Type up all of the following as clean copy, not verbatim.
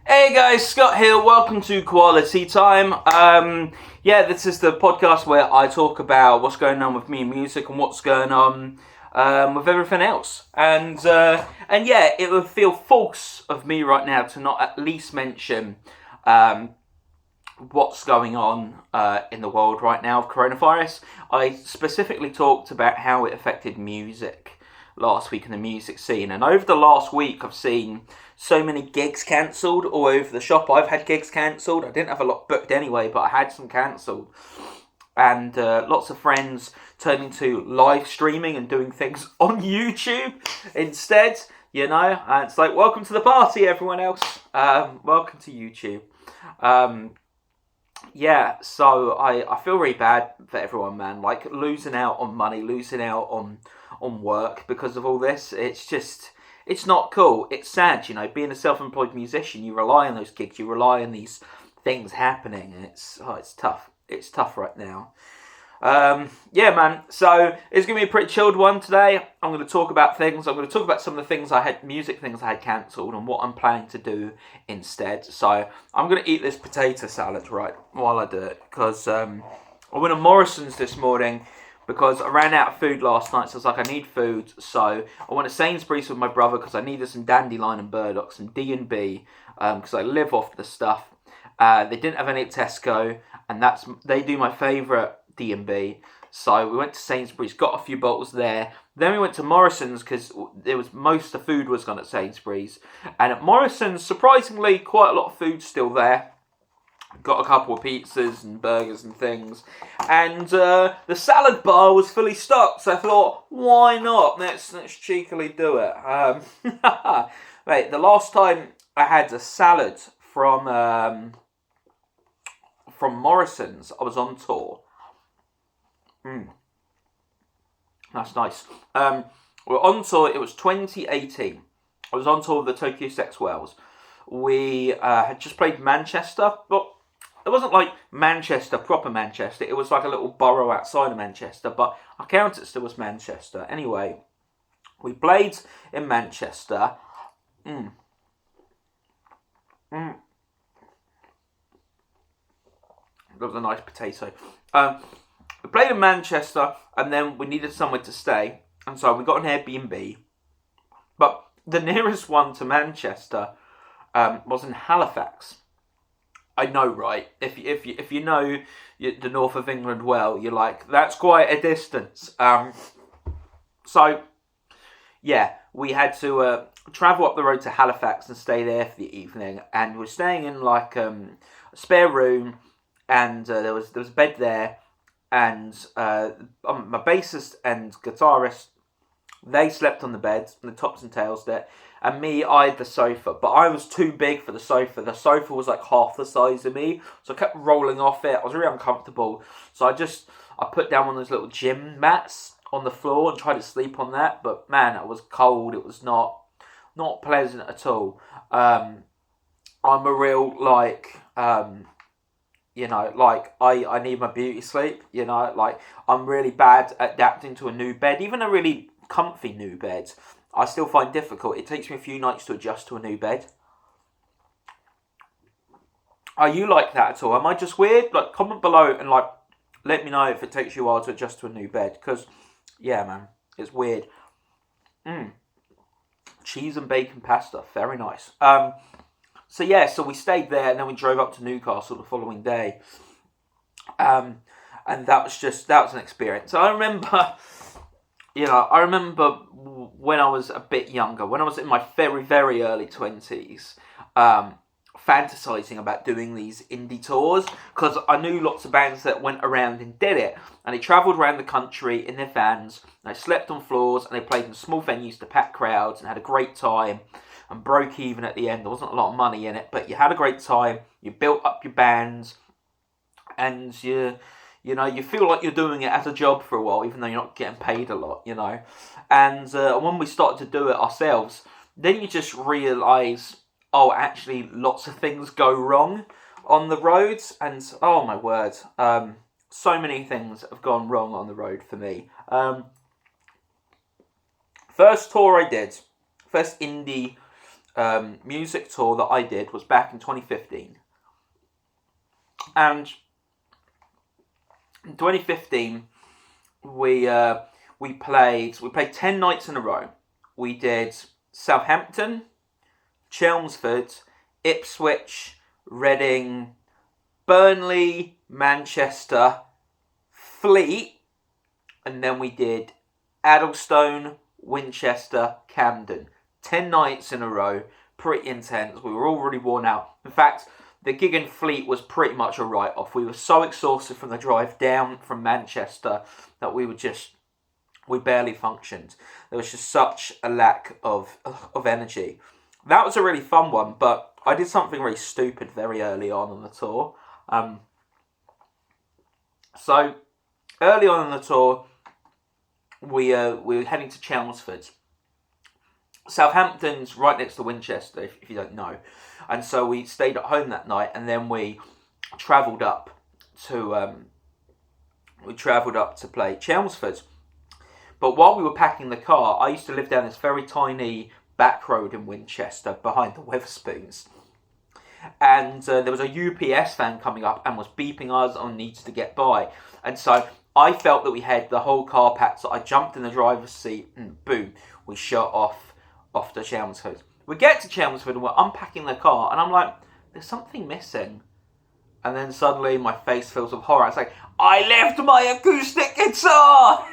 Hey guys, Scott here. Welcome to Koala Teatime. This is the podcast where I talk about what's going on with me and music and what's going on with everything else. It would feel false of me right now to not at least mention what's going on in the world right now of coronavirus. I specifically talked about how it affected music last week in the music scene, and over the last week I've seen so many gigs cancelled all over the shop. I've had gigs cancelled. I didn't have a lot booked anyway, but I had some cancelled, and lots of friends turning to live streaming and doing things on YouTube instead. And it's like, welcome to the party, everyone else. Welcome to YouTube. So I feel really bad for everyone, man. Like, losing out on money, losing out on work because of all this. It's not cool. It's sad, being a self-employed musician, you rely on those gigs, you rely on these things happening, and it's tough. It's tough right now. Man. So it's going to be a pretty chilled one today. I'm going to talk about things. I'm going to talk about some of the music things I had cancelled and what I'm planning to do instead. So I'm going to eat this potato salad right while I do it, because I went to Morrison's this morning because I ran out of food last night. So I was like, I need food. So I went to Sainsbury's with my brother because I needed some dandelion and burdock, some D&B, because I live off the stuff. They didn't have any at Tesco, and they do my favourite D&B. So we went to Sainsbury's, got a few bottles there. Then we went to Morrison's because most of the food was gone at Sainsbury's. And at Morrison's, surprisingly, quite a lot of food still there. Got a couple of pizzas and burgers and things. And the salad bar was fully stocked. So I thought, why not? Let's cheekily do it. Right, the last time I had a salad from Morrison's, I was on tour. That's nice. We're on tour. It was 2018. I was on tour with the Tokyo Sex Whales. We had just played Manchester, but it wasn't like Manchester, proper Manchester. It was like a little borough outside of Manchester, but I count it still as Manchester. Anyway, we played in Manchester. That was a nice potato. We played in Manchester, and then we needed somewhere to stay, and so we got an Airbnb. But the nearest one to Manchester was in Halifax. I know, right? If you know the north of England well, you're like, that's quite a distance. We had to travel up the road to Halifax and stay there for the evening, and we're staying in like a spare room, and there was a bed there, and my bassist and guitarist, they slept on the bed, the tops and tails there, and me, I had the sofa, but I was too big for the sofa. The sofa was like half the size of me, so I kept rolling off it. I was really uncomfortable, so I put down one of those little gym mats on the floor and tried to sleep on that, but man, it was cold. It was not pleasant at all. I'm a real I need my beauty sleep, I'm really bad at adapting to a new bed, even a really comfy new bed. I still find difficult. It takes me a few nights to adjust to a new bed. Are you like that at all? Am I just weird? Like, comment below and let me know if it takes you a while to adjust to a new bed, because yeah, man, it's weird. Cheese and bacon pasta, very nice. So we stayed there, and then we drove up to Newcastle the following day. And that was an experience. I remember when I was a bit younger, when I was in my very, very early 20s, fantasizing about doing these indie tours, because I knew lots of bands that went around and did it, and they travelled around the country in their vans, and they slept on floors, and they played in small venues to pack crowds, and had a great time, and broke even at the end. There wasn't a lot of money in it, but you had a great time, you built up your bands, and you feel like you're doing it as a job for a while, even though you're not getting paid a lot, And when we started to do it ourselves, then you just realise, actually, lots of things go wrong on the roads, and oh my word, so many things have gone wrong on the road for me. First tour I did, first indie music tour that I did was back in 2015. And in 2015, we played 10 nights in a row. We did Southampton, Chelmsford, Ipswich, Reading, Burnley, Manchester, Fleet, and then we did Addlestone, Winchester, Camden. 10 nights in a row, pretty intense. We were all really worn out. In fact, the gig in Fleet was pretty much a write-off. We were so exhausted from the drive down from Manchester that we barely functioned. There was just such a lack of energy. That was a really fun one, but I did something really stupid very early on the tour. So early on in the tour, we were heading to Chelmsford. Southampton's right next to Winchester, if you don't know, and so we stayed at home that night, and then we travelled up to play Chelmsford. But while we were packing the car, I used to live down this very tiny back road in Winchester behind the Wetherspoons. And there was a UPS van coming up and was beeping us on needs to get by. And so I felt that we had the whole car packed, so I jumped in the driver's seat and boom, we shot off to Chelmsford. We get to Chelmsford and we're unpacking the car and I'm like, there's something missing. And then suddenly my face fills with horror. It's like, I left my acoustic guitar!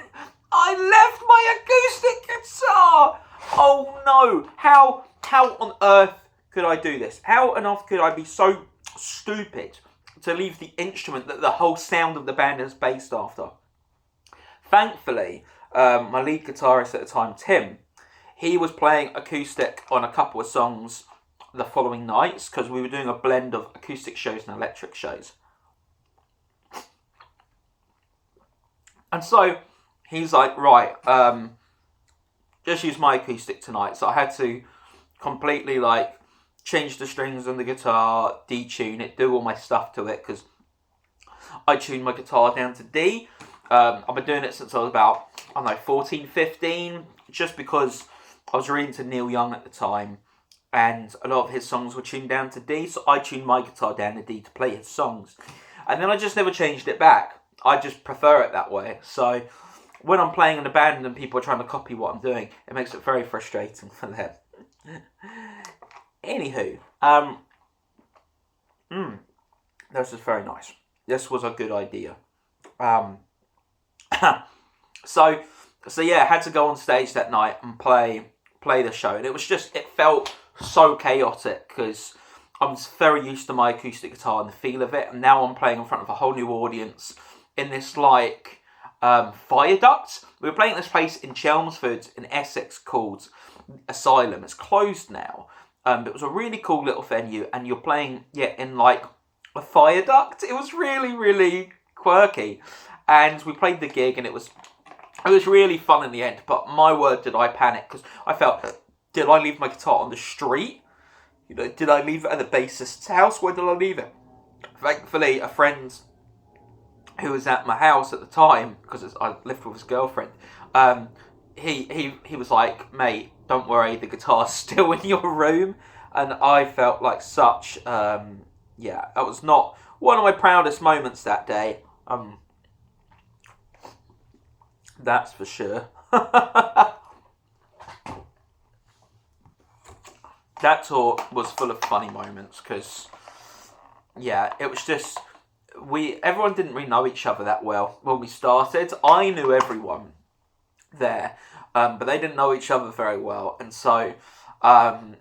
I left my acoustic guitar! Oh no! How on earth could I do this? How on earth could I be so stupid to leave the instrument that the whole sound of the band is based after? Thankfully, my lead guitarist at the time, Tim, he was playing acoustic on a couple of songs the following nights because we were doing a blend of acoustic shows and electric shows. And so he's like, right, just use my acoustic tonight. So I had to completely change the strings on the guitar, detune it, do all my stuff to it because I tuned my guitar down to D. I've been doing it since I was about, 14, 15, just because I was really into Neil Young at the time and a lot of his songs were tuned down to D, so I tuned my guitar down to D to play his songs. And then I just never changed it back. I just prefer it that way. So when I'm playing in a band and people are trying to copy what I'm doing, it makes it very frustrating for them. Anywho, this is very nice. This was a good idea. So yeah, I had to go on stage that night and play the show, and it felt so chaotic because I'm very used to my acoustic guitar and the feel of it, and now I'm playing in front of a whole new audience in this viaduct. We were playing at this place in Chelmsford in Essex called Asylum. It's closed now. It was a really cool little venue, and you're playing in a viaduct. It was really, really quirky, and we played the gig, and it was really fun in the end. But my word, did I panic because I felt, did I leave my guitar on the street? Did I leave it at the bassist's house? Where did I leave it? Thankfully, a friend who was at my house at the time, because I lived with his girlfriend, he was like, mate, don't worry, the guitar's still in your room. And I felt like such, that was not one of my proudest moments that day. That's for sure. That tour was full of funny moments because, it was just, everyone didn't really know each other that well when we started. I knew everyone there, but they didn't know each other very well. And so, we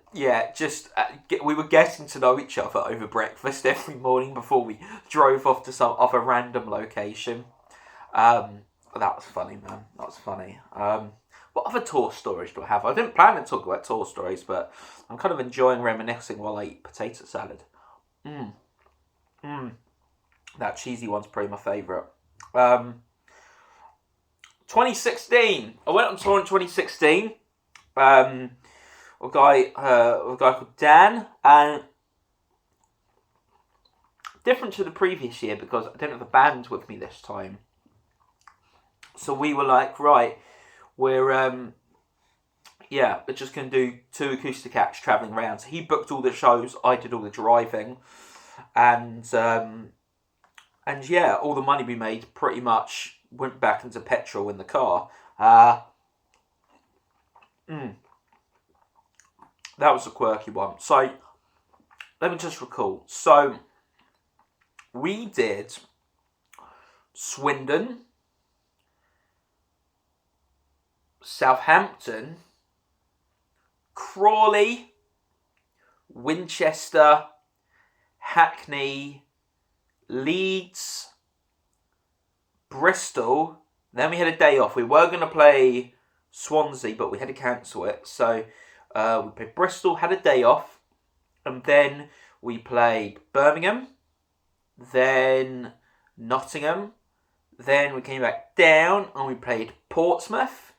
were getting to know each other over breakfast every morning before we drove off to some other random location. That was funny, man. That was funny. What other tour stories do I have? I didn't plan to talk about tour stories, but I'm kind of enjoying reminiscing while I eat potato salad. That cheesy one's probably my favourite. 2016. I went on tour in 2016. A guy called Dan, and different to the previous year because I didn't have a band with me this time. So we were like, right, we're yeah, we're just going to do 2 acoustic acts travelling around. So he booked all the shows, I did all the driving, and yeah, all the money we made pretty much went back into petrol in the car. That was a quirky one. So let me just recall. So we did Swindon, Southampton, Crawley, Winchester, Hackney, Leeds, Bristol. Then we had a day off. We were going to play Swansea, but we had to cancel it. So we played Bristol, had a day off, and then we played Birmingham, then Nottingham, then we came back down and we played Portsmouth,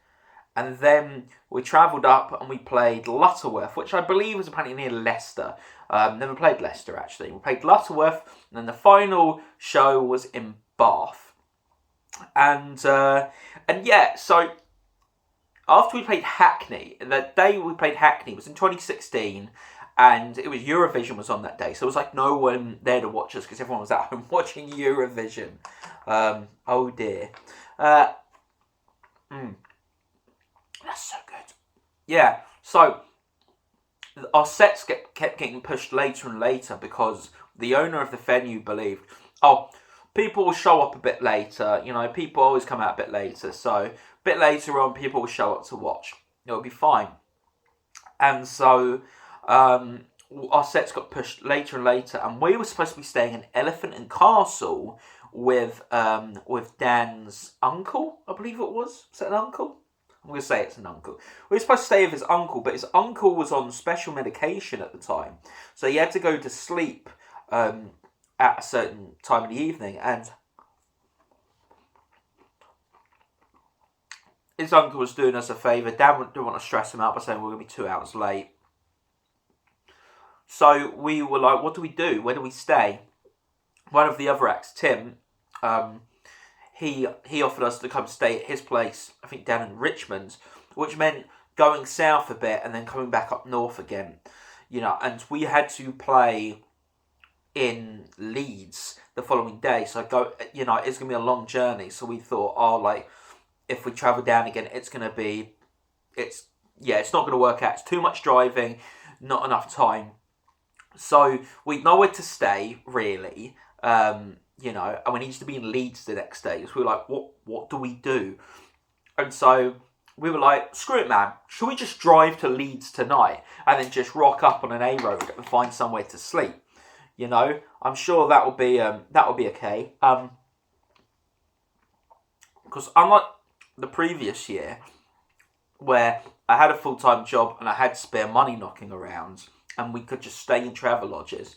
and then we travelled up and we played Lutterworth, which I believe was apparently near Leicester. Never played Leicester, actually. We played Lutterworth, and then the final show was in Bath. And yeah, so after we played Hackney, the day we played Hackney was in 2016, and it was Eurovision was on that day. So it was like no one there to watch us because everyone was at home watching Eurovision. Oh dear. That's so good. Yeah, so our sets kept getting pushed later and later because the owner of the venue believed, people will show up a bit later. You know, people always come out a bit later. So a bit later on, people will show up to watch. It'll be fine. And so our sets got pushed later and later, and we were supposed to be staying in Elephant and Castle with Dan's uncle, I believe it was. Was it an uncle? I'm going to say it's an uncle. We were supposed to stay with his uncle, but his uncle was on special medication at the time. So he had to go to sleep at a certain time in the evening, and his uncle was doing us a favour. Dan didn't want to stress him out by saying we're going to be 2 hours late. So we were like, what do we do? Where do we stay? One of the other acts, Tim, he offered us to come stay at his place, I think down in Richmond, which meant going south a bit and then coming back up north again. You know, and we had to play in Leeds the following day. So it's going to be a long journey. So we thought, if we travel down again, it's not going to work out. It's too much driving, not enough time. So we know where to stay, really, and we needed to be in Leeds the next day. So we were like, what do we do? And so we were like, screw it, man. Should we just drive to Leeds tonight and then just rock up on an A road and find somewhere to sleep? You know, I'm sure that will be okay. Because unlike the previous year, where I had a full-time job and I had spare money knocking around, and we could just stay in travel lodges.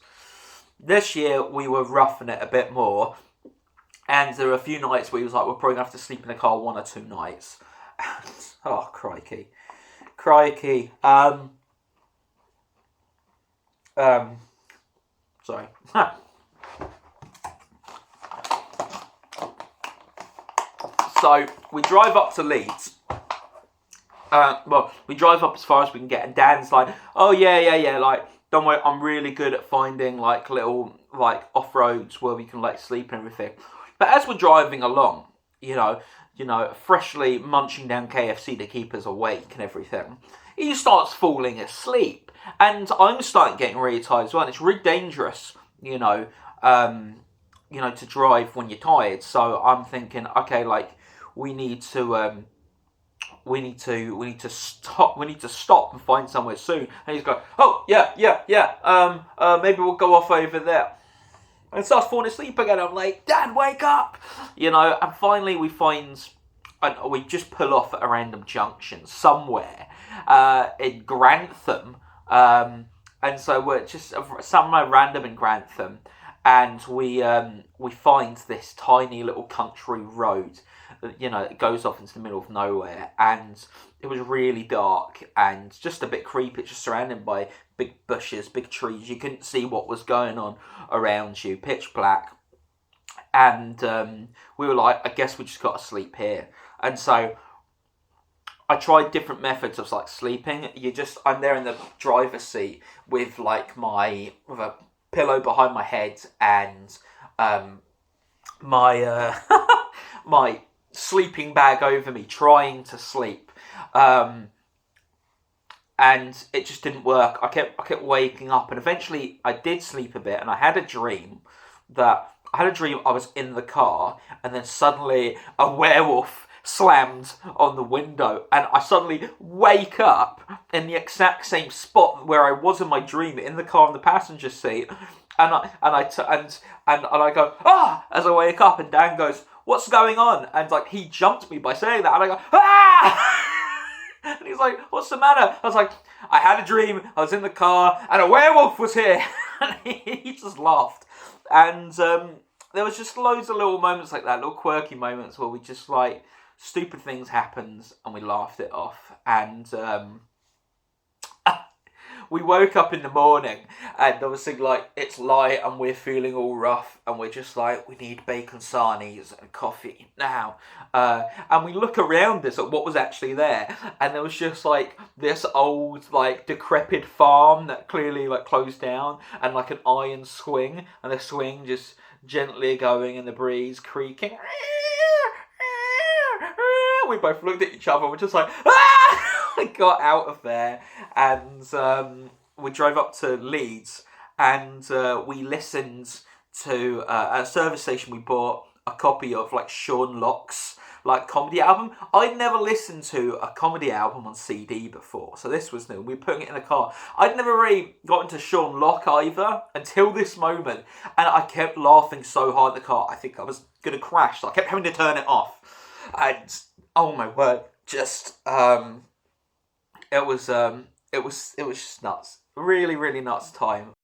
This year, we were roughing it a bit more. And there were a few nights where he was like, we're probably going to have to sleep in the car 1 or 2 nights. Oh, crikey. Crikey. Sorry. So, we drive up to Leeds. We drive up as far as we can get, and Dan's like, oh, yeah, like, don't worry, I'm really good at finding, like, little, like, off-roads where we can, like, sleep and everything. But as we're driving along, freshly munching down KFC to keep us awake and everything, he starts falling asleep, and I'm starting getting really tired as well, and it's really dangerous, to drive when you're tired. So I'm thinking, okay, like, we need to stop and find somewhere soon. And he's going, oh, yeah, maybe we'll go off over there. And starts falling asleep again. I'm like, Dad, wake up! And finally we we just pull off at a random junction somewhere in Grantham. And so we're just somewhere random in Grantham. And we find this tiny little country road, it goes off into the middle of nowhere, and it was really dark and just a bit creepy. It's just surrounded by big bushes, big trees. You couldn't see what was going on around you, pitch black. And we were like, I guess we just got to sleep here. And so I tried different methods of like sleeping. I'm there in the driver's seat with like with a pillow behind my head and um, my my sleeping bag over me, trying to sleep. Um, and it just didn't work. I kept waking up, and eventually I did sleep a bit, and I had a dream I was in the car, and then suddenly a werewolf slammed on the window, and I suddenly wake up in the exact same spot where I was in my dream, in the car in the passenger seat, and I go as I wake up, and Dan goes, "What's going on?" And like he jumped me by saying that, and I go ah. And he's like, "What's the matter?" I was like, "I had a dream. I was in the car, and a werewolf was here." And he just laughed. And there was just loads of little moments like that, little quirky moments where we just like stupid things happened, and we laughed it off. And we woke up in the morning, and obviously like it's light, and we're feeling all rough, and we're just like, we need bacon sarnies and coffee now. And we look around us at what was actually there, and there was just like this old like decrepit farm that clearly like closed down, and like an iron swing, and the swing just gently going in the breeze, creaking. We both looked at each other. We're just like, ah! We got out of there, and we drove up to Leeds, and we listened to at a service station. We bought a copy of like Sean Locke's like comedy album. I'd never listened to a comedy album on CD before, so this was new. We were putting it in the car. I'd never really got into Sean Locke either until this moment, and I kept laughing so hard in the car. I think I was gonna crash, so I kept having to turn it off. And oh my word, just it was just nuts. Really, really nuts time.